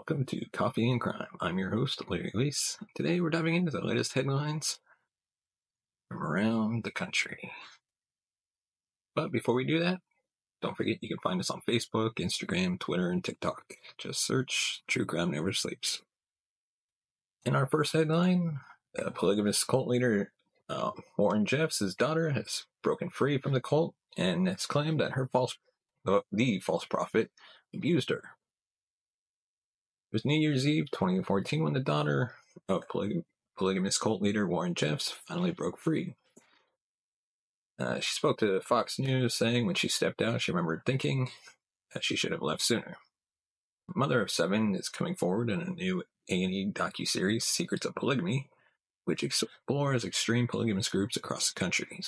welcome to Coffee and Crime. I'm your host, Larry Lease. Today we're diving into the latest headlines from around the country. But before we do that, don't forget you can find us on Facebook, Instagram, Twitter, and TikTok. Just search True Crime Never Sleeps. In our first headline, the polygamous cult leader Warren Jeffs' daughter has broken free from the cult and has claimed that the false prophet abused her. It was New Year's Eve 2014 when the daughter of polygamous cult leader Warren Jeffs finally broke free. She spoke to Fox News, saying when she stepped out, she remembered thinking that she should have left sooner. The mother of 7 is coming forward in a new A&E docuseries, Secrets of Polygamy, which explores extreme polygamous groups across the country.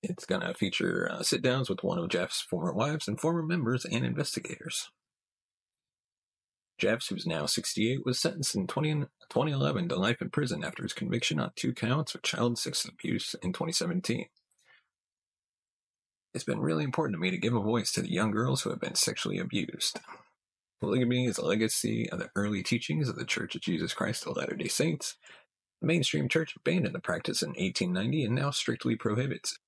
It's going to feature sit-downs with one of Jeff's former wives and former members and investigators. Jeffs, who's now 68, was sentenced in 2011 to life in prison after his conviction on 2 counts of child sex abuse in 2017. It's been really important to me to give a voice to the young girls who have been sexually abused. Polygamy is a legacy of the early teachings of the Church of Jesus Christ of Latter-day Saints. The mainstream church abandoned the practice in 1890 and now strictly prohibits it.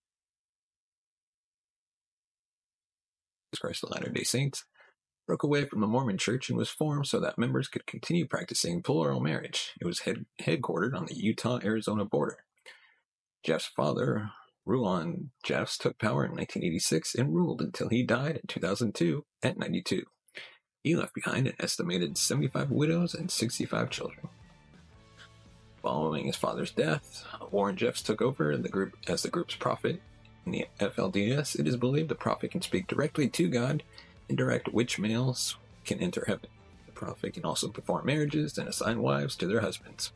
Jesus Christ of Latter-day Saints broke away from the Mormon Church and was formed so that members could continue practicing plural marriage. It was headquartered on the Utah-Arizona border. Jeff's father, Rulon Jeffs, took power in 1986 and ruled until he died in 2002 at 92. He left behind an estimated 75 widows and 65 children. Following his father's death, Warren Jeffs took over as the group's prophet. In the FLDS, it is believed the prophet can speak directly to God and direct which males can enter heaven. The prophet can also perform marriages and assign wives to their husbands.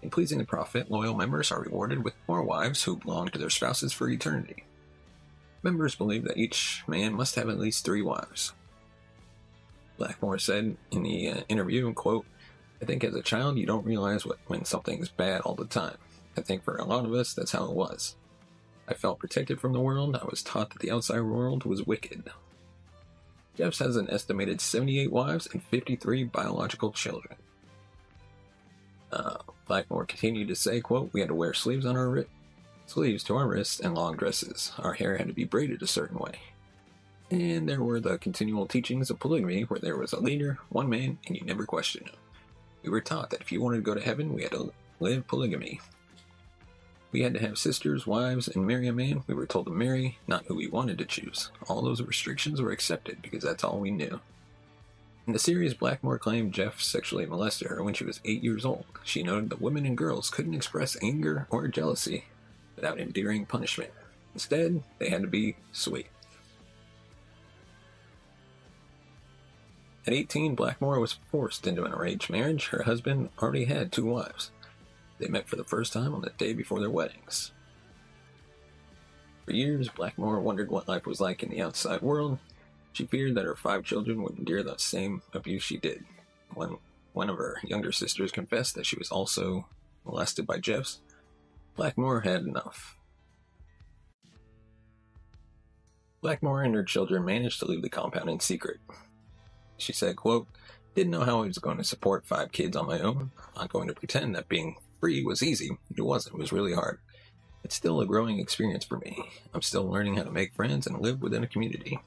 In pleasing the prophet, loyal members are rewarded with more wives who belong to their spouses for eternity. Members believe that each man must have at least 3 wives. Blackmore said in the interview, quote, "I think as a child you don't realize when something's bad all the time. I think for a lot of us that's how it was. I felt protected from the world. I was taught that the outside world was wicked." Jeffs has an estimated 78 wives and 53 biological children. Blackmore continued to say, quote, "We had to wear sleeves to our wrists and long dresses. Our hair had to be braided a certain way. And there were the continual teachings of polygamy where there was a leader, one man, and you never questioned him. We were taught that if you wanted to go to heaven, we had to live polygamy. We had to have sisters, wives, and marry a man we were told to marry, not who we wanted to choose. All those restrictions were accepted because that's all we knew." In the series, Blackmore claimed Jeff sexually molested her when she was 8 years old. She noted that women and girls couldn't express anger or jealousy without enduring punishment. Instead, they had to be sweet. At 18, Blackmore was forced into an arranged marriage. Her husband already had 2 wives. They met for the first time on the day before their weddings. For years, Blackmore wondered what life was like in the outside world. She feared that her 5 children would endure the same abuse she did. When one of her younger sisters confessed that she was also molested by Jeffs, Blackmore had enough. Blackmore and her children managed to leave the compound in secret. She said, quote, "Didn't know how I was going to support 5 kids on my own. I'm not going to pretend that being free was easy. It wasn't. It was really hard. It's still a growing experience for me. I'm still learning how to make friends and live within a community."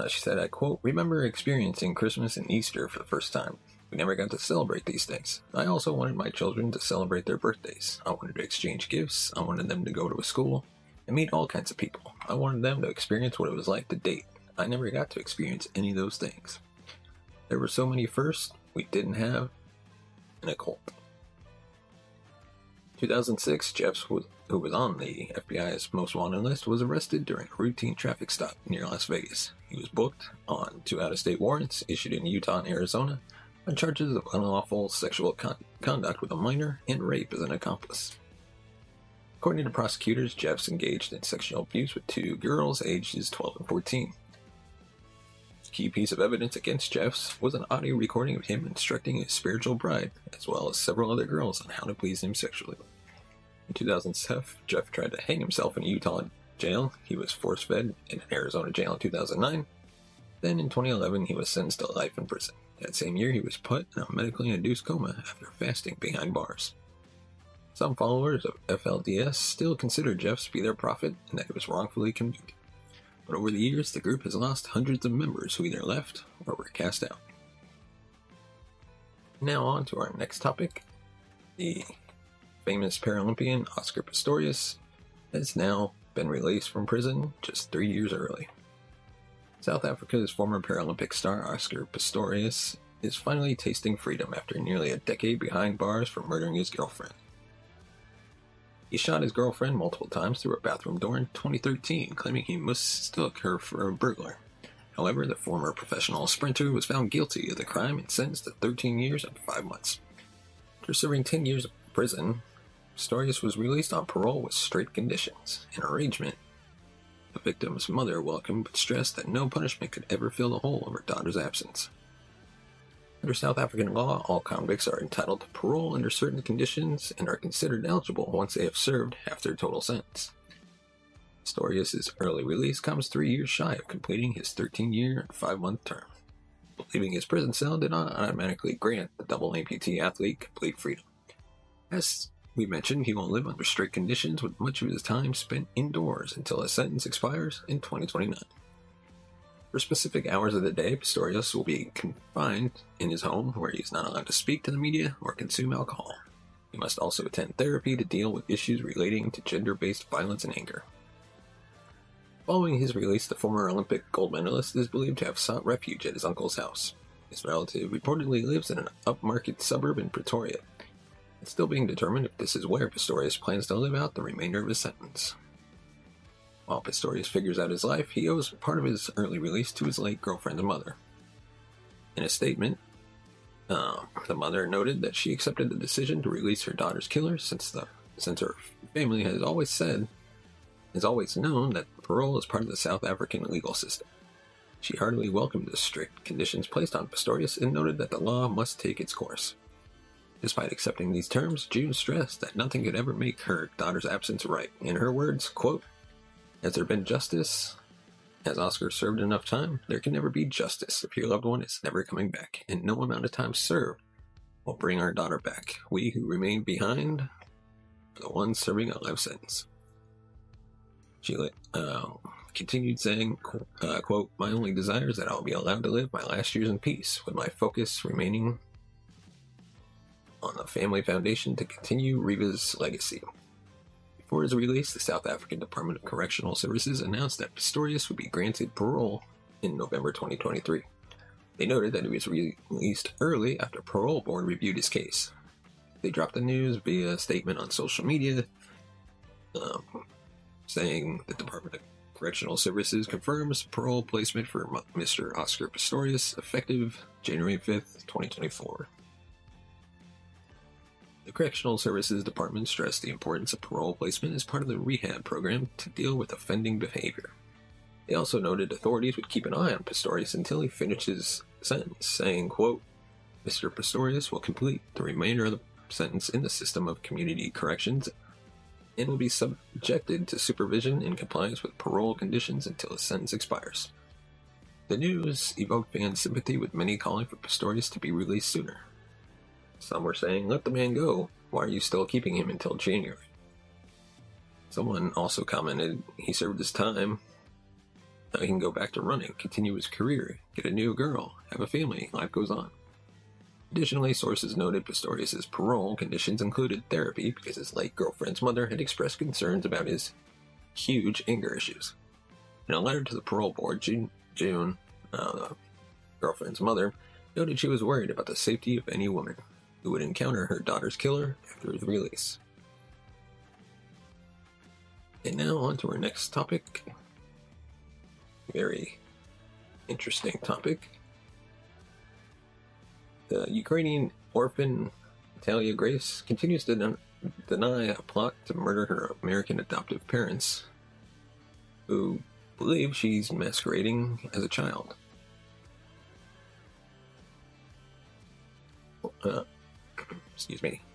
She said, I quote, "Remember experiencing Christmas and Easter for the first time. We never got to celebrate these things. I also wanted my children to celebrate their birthdays. I wanted to exchange gifts. I wanted them to go to a school and meet all kinds of people. I wanted them to experience what it was like to date. I never got to experience any of those things. There were so many firsts we didn't have in a cult." 2006, Jeffs, who was on the FBI's most wanted list, was arrested during a routine traffic stop near Las Vegas. He was booked on 2 out-of-state warrants issued in Utah and Arizona on charges of unlawful sexual conduct with a minor and rape as an accomplice. According to prosecutors, Jeffs engaged in sexual abuse with 2 girls ages 12 and 14. A key piece of evidence against Jeffs was an audio recording of him instructing his spiritual bride, as well as several other girls, on how to please him sexually. In 2007, Jeff tried to hang himself in a Utah jail. He was force-fed in an Arizona jail in 2009. Then in 2011, he was sentenced to life in prison. That same year, he was put in a medically induced coma after fasting behind bars. Some followers of FLDS still consider Jeff to be their prophet and that he was wrongfully convicted. But over the years, the group has lost hundreds of members who either left or were cast out. Now on to our next topic. The famous Paralympian Oscar Pistorius has now been released from prison just 3 years early. South Africa's former Paralympic star Oscar Pistorius is finally tasting freedom after nearly a decade behind bars for murdering his girlfriend. He shot his girlfriend multiple times through a bathroom door in 2013, claiming he mistook her for a burglar. However, the former professional sprinter was found guilty of the crime and sentenced to 13 years and 5 months. After serving 10 years of prison, Pistorius was released on parole with strict conditions. In arrangement, the victim's mother welcomed but stressed that no punishment could ever fill the hole of her daughter's absence. Under South African law, all convicts are entitled to parole under certain conditions and are considered eligible once they have served half their total sentence. Pistorius' early release comes 3 years shy of completing his 13-year and 5-month term. Leaving his prison cell did not automatically grant the double amputee athlete complete freedom. As we mentioned, he will live under strict conditions with much of his time spent indoors until his sentence expires in 2029. For specific hours of the day, Pistorius will be confined in his home where he is not allowed to speak to the media or consume alcohol. He must also attend therapy to deal with issues relating to gender-based violence and anger. Following his release, the former Olympic gold medalist is believed to have sought refuge at his uncle's house. His relative reportedly lives in an upmarket suburb in Pretoria. It's still being determined if this is where Pistorius plans to live out the remainder of his sentence. While Pistorius figures out his life, he owes part of his early release to his late girlfriend's mother. In a statement, the mother noted that she accepted the decision to release her daughter's killer since her family has always known that parole is part of the South African legal system. She heartily welcomed the strict conditions placed on Pistorius and noted that the law must take its course. Despite accepting these terms, June stressed that nothing could ever make her daughter's absence right. In her words, quote, "Has there been justice? Has Oscar served enough time? There can never be justice if your loved one is never coming back, and no amount of time served will bring our daughter back. We who remain behind are the ones serving a life sentence." She continued saying, quote, "My only desire is that I'll be allowed to live my last years in peace, with my focus remaining on the family foundation to continue Reva's legacy." Before his release, the South African Department of Correctional Services announced that Pistorius would be granted parole in November 2023. They noted that he was released early after parole board reviewed his case. They dropped the news via a statement on social media, saying the Department of Correctional Services confirms parole placement for Mr. Oscar Pistorius effective January 5th, 2024. The Correctional Services Department stressed the importance of parole placement as part of the rehab program to deal with offending behavior. They also noted authorities would keep an eye on Pistorius until he finished his sentence, saying, quote, "Mr. Pistorius will complete the remainder of the sentence in the system of community corrections and will be subjected to supervision in compliance with parole conditions until his sentence expires." The news evoked fan sympathy, with many calling for Pistorius to be released sooner. Some were saying, "Let the man go. Why are you still keeping him until January?" Someone also commented, "He served his time. Now he can go back to running, continue his career, get a new girl, have a family, life goes on." Additionally, sources noted Pistorius' parole conditions included therapy because his late girlfriend's mother had expressed concerns about his huge anger issues. In a letter to the parole board, June, the girlfriend's mother, noted she was worried about the safety of any woman who would encounter her daughter's killer after his release. And now on to our next topic. Very interesting topic. The Ukrainian orphan Natalia Grace continues to deny a plot to murder her American adoptive parents, who believe she's masquerading as a child.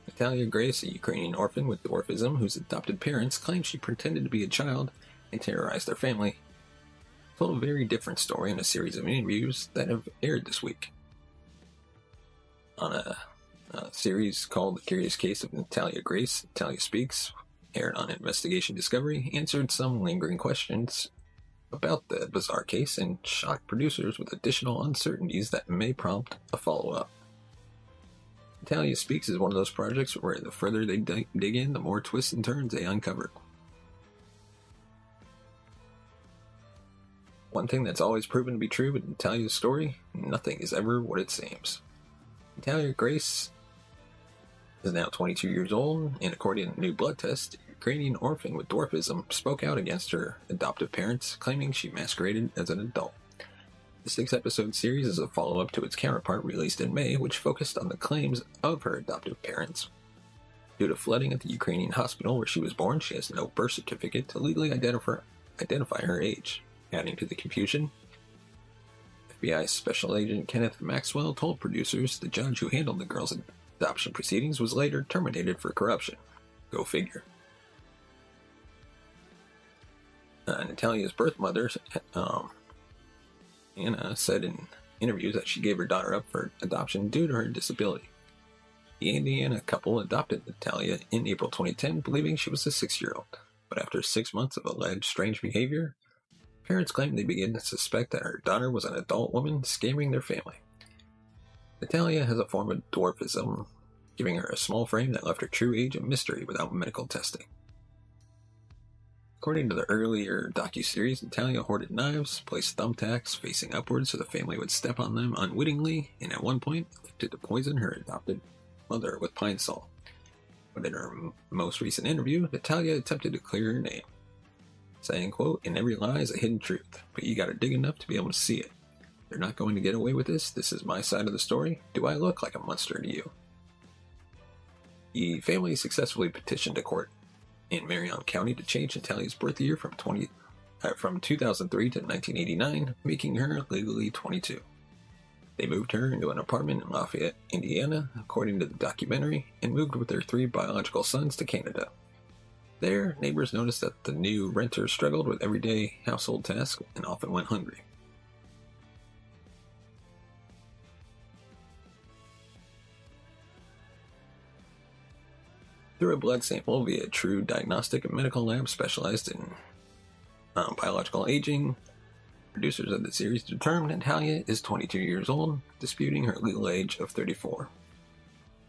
Natalia Grace, a Ukrainian orphan with dwarfism whose adopted parents claim she pretended to be a child and terrorized their family, told a very different story in a series of interviews that have aired this week. On a series called The Curious Case of Natalia Grace, Natalia Speaks, aired on Investigation Discovery, answered some lingering questions about the bizarre case and shocked producers with additional uncertainties that may prompt a follow-up. Natalia Speaks is one of those projects where the further they dig in, the more twists and turns they uncover. One thing that's always proven to be true with Natalia's story, nothing is ever what it seems. Natalia Grace is now 22 years old, and according to a new blood test, a Ukrainian orphan with dwarfism spoke out against her adoptive parents, claiming she masqueraded as an adult. The 6-episode series is a follow-up to its counterpart released in May, which focused on the claims of her adoptive parents. Due to flooding at the Ukrainian hospital where she was born, she has no birth certificate to legally identify her age. Adding to the confusion, FBI Special Agent Kenneth Maxwell told producers the judge who handled the girl's adoption proceedings was later terminated for corruption. Go figure. Natalia's birth mother, Anna, said in interviews that she gave her daughter up for adoption due to her disability. The Indiana couple adopted Natalia in April 2010, believing she was a 6-year-old. But after 6 months of alleged strange behavior, parents claimed they began to suspect that her daughter was an adult woman scamming their family. Natalia has a form of dwarfism, giving her a small frame that left her true age a mystery without medical testing. According to the earlier docuseries, Natalia hoarded knives, placed thumbtacks facing upwards so the family would step on them unwittingly, and at one point attempted to poison her adopted mother with pine sol. But in her most recent interview, Natalia attempted to clear her name, saying, quote, "In every lie is a hidden truth, but you gotta dig enough to be able to see it. They're not going to get away with this. This is my side of the story. Do I look like a monster to you?" The family successfully petitioned a court in Marion County to change Natalia's birth year from 2003 to 1989, making her legally 22. They moved her into an apartment in Lafayette, Indiana, according to the documentary, and moved with their 3 biological sons to Canada. There, neighbors noticed that the new renter struggled with everyday household tasks and often went hungry. Through a blood sample via a true diagnostic and medical lab specialized in biological aging, producers of the series determined Natalia is 22 years old, disputing her legal age of 34.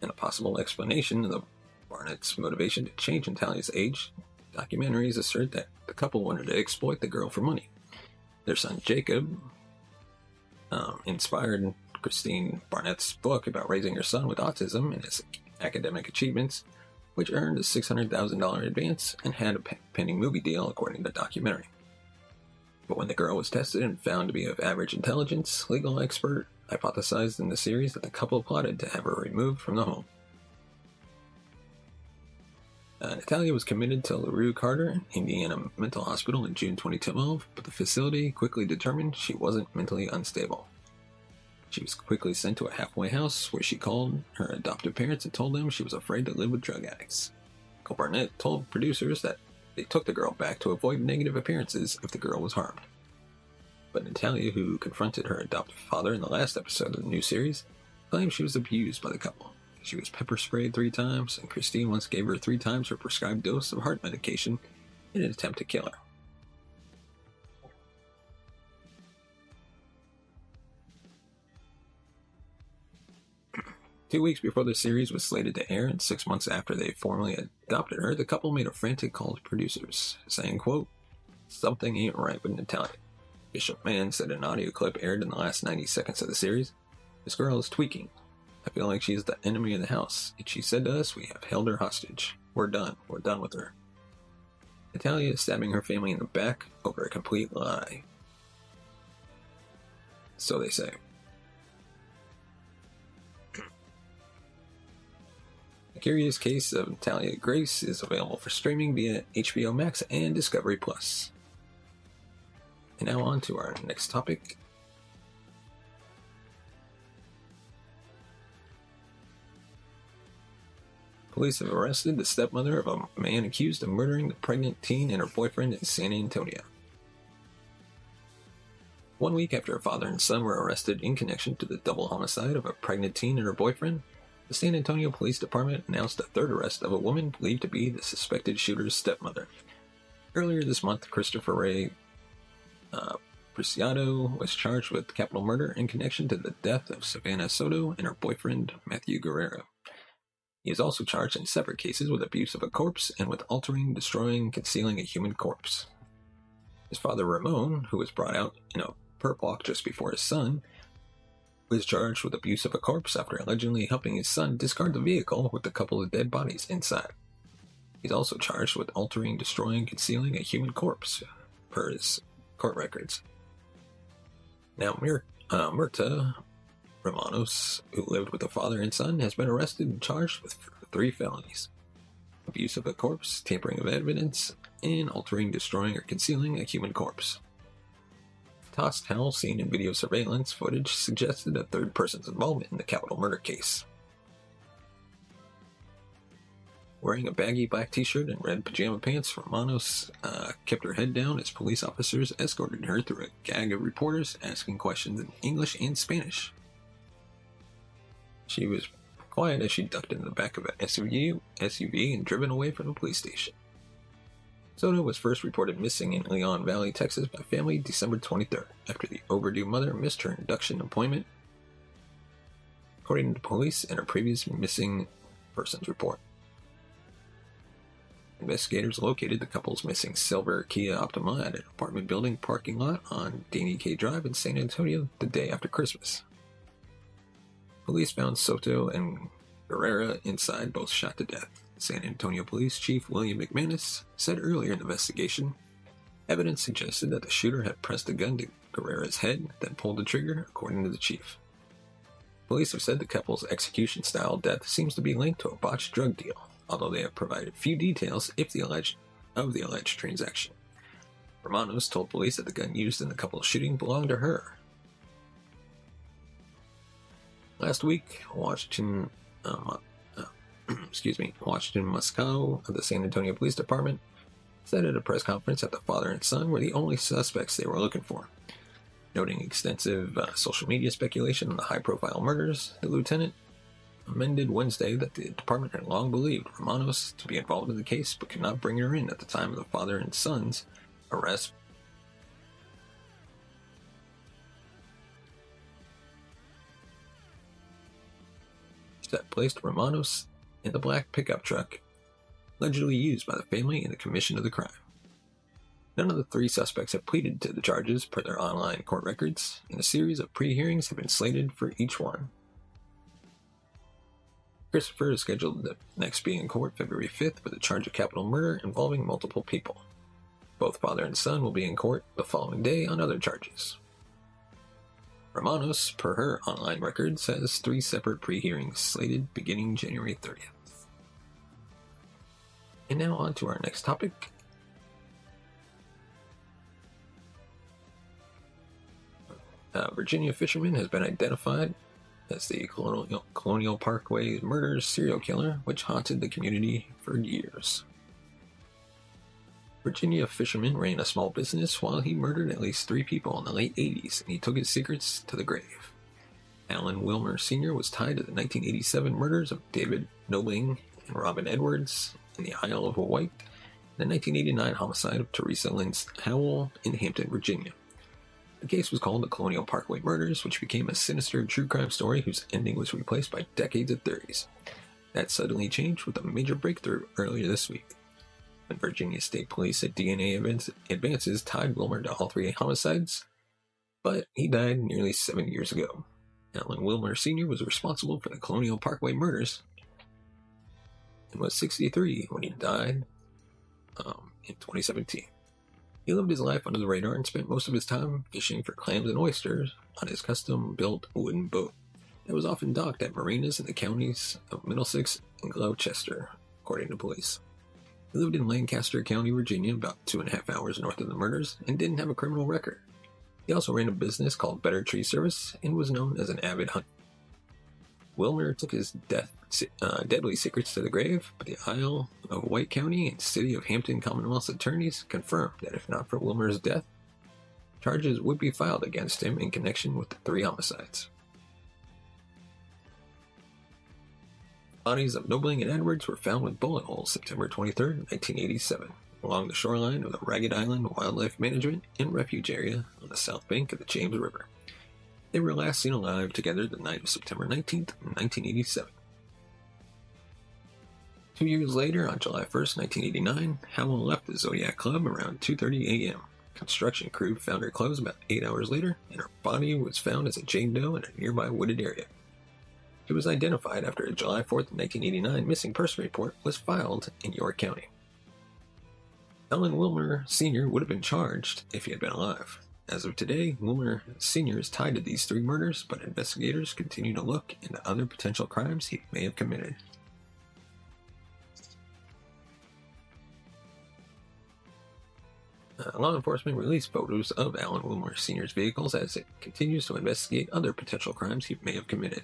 And a possible explanation of the Barnett's motivation to change Natalia's age, documentaries assert that the couple wanted to exploit the girl for money. Their son Jacob inspired Christine Barnett's book about raising her son with autism and his academic achievements, which earned a $600,000 advance and had a pending movie deal, according to the documentary. But when the girl was tested and found to be of average intelligence, legal expert hypothesized in the series that the couple plotted to have her removed from the home. Natalia was committed to LaRue Carter Indiana Mental Hospital in June 2012, but the facility quickly determined she wasn't mentally unstable. She was quickly sent to a halfway house where she called her adoptive parents and told them she was afraid to live with drug addicts. Michael Barnett told producers that they took the girl back to avoid negative appearances if the girl was harmed. But Natalia, who confronted her adoptive father in the last episode of the new series, claimed she was abused by the couple. She was pepper sprayed 3 times, and Christine once gave her 3 times her prescribed dose of heart medication in an attempt to kill her. 2 weeks before the series was slated to air and 6 months after they formally adopted her, the couple made a frantic call to producers, saying, quote, "Something ain't right with Natalia." Bishop Mann said in an audio clip aired in the last 90 seconds of the series, "This girl is tweaking. I feel like she's the enemy of the house. And she said to us, we have held her hostage. We're done. We're done with her." Natalia is stabbing her family in the back over a complete lie. So they say. The Curious Case of Natalia Grace is available for streaming via HBO Max and Discovery Plus. And now on to our next topic. Police have arrested the stepmother of a man accused of murdering the pregnant teen and her boyfriend in San Antonio. 1 week after her father and son were arrested in connection to the double homicide of a pregnant teen and her boyfriend, the San Antonio Police Department announced a third arrest of a woman believed to be the suspected shooter's stepmother. Earlier this month, Christopher Ray Preciado was charged with capital murder in connection to the death of Savannah Soto and her boyfriend, Matthew Guerrero. He is also charged in separate cases with abuse of a corpse and with altering, destroying, concealing a human corpse. His father, Ramon, who was brought out in a perp walk just before his son, was charged with abuse of a corpse after allegedly helping his son discard the vehicle with a couple of dead bodies inside. He's also charged with altering, destroying, concealing a human corpse, per his court records. Now, Myrta Romanos, who lived with the father and son, has been arrested and charged with 3 felonies: abuse of a corpse, tampering of evidence, and altering, destroying, or concealing a human corpse. Tossed towel seen in video surveillance footage suggested a third person's involvement in the capital murder case. Wearing a baggy black t-shirt and red pajama pants, Romanos kept her head down as police officers escorted her through a gang of reporters asking questions in English and Spanish. She was quiet as she ducked into the back of an SUV and driven away from the police station. Soto was first reported missing in Leon Valley, Texas by family December 23rd, after the overdue mother missed her induction appointment, according to police in her previous missing persons report. Investigators located the couple's missing silver Kia Optima at an apartment building parking lot on Danny K Drive in San Antonio the day after Christmas. Police found Soto and Guerrera inside, both shot to death. San Antonio Police Chief William McManus said earlier in the investigation, evidence suggested that the shooter had pressed a gun to Guerrera's head, then pulled the trigger, according to the chief. Police have said the couple's execution-style death seems to be linked to a botched drug deal, although they have provided few details of the alleged transaction. Romanos told police that the gun used in the couple's shooting belonged to her. Last week, Washington Moscow of the San Antonio Police Department said at a press conference that the father and son were the only suspects they were looking for. Noting extensive social media speculation on the high-profile murders, the lieutenant amended Wednesday that the department had long believed Romanos to be involved in the case but could not bring her in at the time of the father and son's arrest. That placed Romanos in the black pickup truck allegedly used by the family in the commission of the crime. None of the 3 suspects have pleaded to the charges per their online court records, and a series of pre-hearings have been slated for each one. Christopher is scheduled to next be in court February 5th with a charge of capital murder involving multiple people. Both father and son will be in court the following day on other charges. Romanos, per her online records, has 3 separate pre-hearings slated beginning January 30th. And now on to our next topic. Virginia fisherman has been identified as the Colonial Parkway murders serial killer, which haunted the community for years. Virginia fisherman ran a small business while he murdered at least 3 people in the late 80s, and he took his secrets to the grave. Alan Wilmer Sr. was tied to the 1987 murders of David Nobling and Robin Edwards in the Isle of Wight, and the 1989 homicide of Teresa Lynn Howell in Hampton, Virginia. The case was called the Colonial Parkway Murders, which became a sinister true crime story whose ending was replaced by decades of theories. That suddenly changed with a major breakthrough earlier this week, when Virginia State Police said DNA advances tied Wilmer to all 3 homicides, but he died nearly 7 years ago. Alan Wilmer Sr. was responsible for the Colonial Parkway murders and was 63 when he died in 2017. He lived his life under the radar and spent most of his time fishing for clams and oysters on his custom-built wooden boat that was often docked at marinas in the counties of Middlesex and Gloucester, according to police. He lived in Lancaster County, Virginia, about 2.5 hours north of the murders, and didn't have a criminal record. He also ran a business called Better Tree Service and was known as an avid hunter. Wilmer took his deadly secrets to the grave, but the Isle of Wight County and City of Hampton Commonwealth's attorneys confirmed that if not for Wilmer's death, Charges would be filed against him in connection with the 3 homicides. Bodies of Nobling and Edwards were found with bullet holes September 23, 1987, along the shoreline of the Ragged Island Wildlife Management and Refuge Area on the south bank of the James River. They were last seen alive together the night of September 19, 1987. 2 years later, on July 1, 1989, Howell left the Zodiac Club around 2:30 a.m. Construction crew found her clothes about 8 hours later, and her body was found as a Jane Doe in a nearby wooded area. She was identified after a July 4, 1989 missing person report was filed in York County. Alan Wilmer Sr. would have been charged if he had been alive. As of today, Wilmer Sr. is tied to these 3 murders, but investigators continue to look into other potential crimes he may have committed. Law enforcement released photos of Alan Wilmer Sr.'s vehicles as it continues to investigate other potential crimes he may have committed.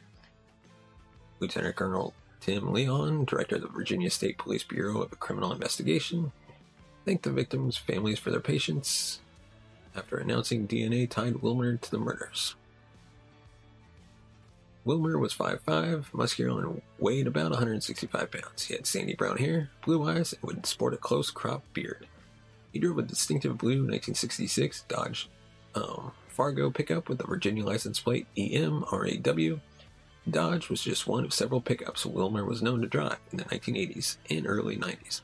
Lieutenant Colonel Tim Leon, director of the Virginia State Police Bureau of Criminal Investigation, thanked the victims' families for their patience after announcing DNA tied Wilmer to the murders. Wilmer was 5'5", muscular, and weighed about 165 pounds. He had sandy brown hair, blue eyes, and would sport a close-cropped beard. He drove a distinctive blue 1966 Dodge Fargo pickup with a Virginia license plate EMRAW. Dodge was just one of several pickups Wilmer was known to drive in the 1980s and early 90s.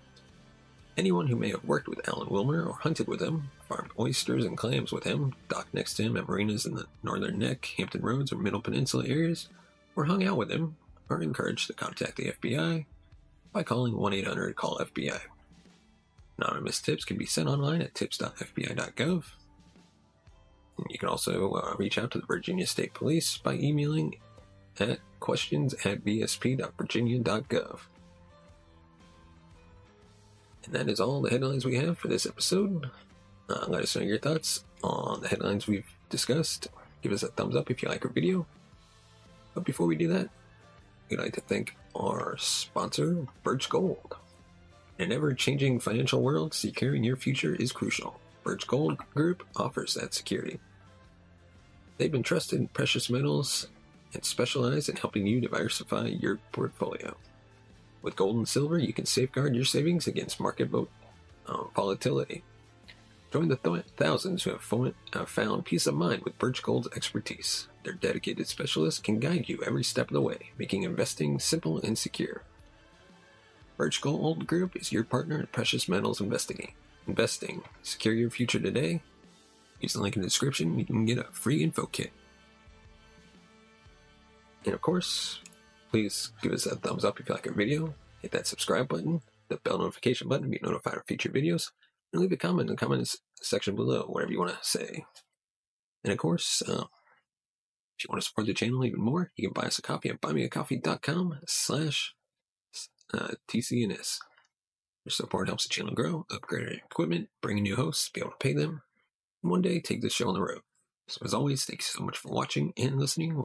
Anyone who may have worked with Alan Wilmer or hunted with him, farmed oysters and clams with him, docked next to him at marinas in the Northern Neck, Hampton Roads, or Middle Peninsula areas, or hung out with him, are encouraged to contact the FBI by calling 1-800-CALL-FBI. Anonymous tips can be sent online at tips.fbi.gov. And you can also reach out to the Virginia State Police by emailing at questions@vsp.virginia.gov. And that is all the headlines we have for this episode. Let us know your thoughts on the headlines we've discussed. Give us a thumbs up if you like our video. But before we do that, we'd like to thank our sponsor, Birch Gold. In an ever-changing financial world, securing your future is crucial. Birch Gold Group offers that security. They've been trusted in precious metals and specialize in helping you diversify your portfolio. With gold and silver, you can safeguard your savings against market volatility. Join the thousands who have found peace of mind with Birch Gold's expertise. Their dedicated specialists can guide you every step of the way, making investing simple and secure. Birch Gold Group is your partner in precious metals investing. Secure your future today. Use the link in the description. You can get a free info kit. And of course, please give us a thumbs up if you like our video. Hit that subscribe button, the bell notification button to be notified of future videos, and leave a comment in the comments section below, whatever you want to say. And of course, if you want to support the channel even more, you can buy us a coffee at buymeacoffee.com/TCNS. Your support helps the channel grow, upgrade our equipment, bring in new hosts, be able to pay them, and one day take this show on the road. So as always, thanks so much for watching and listening.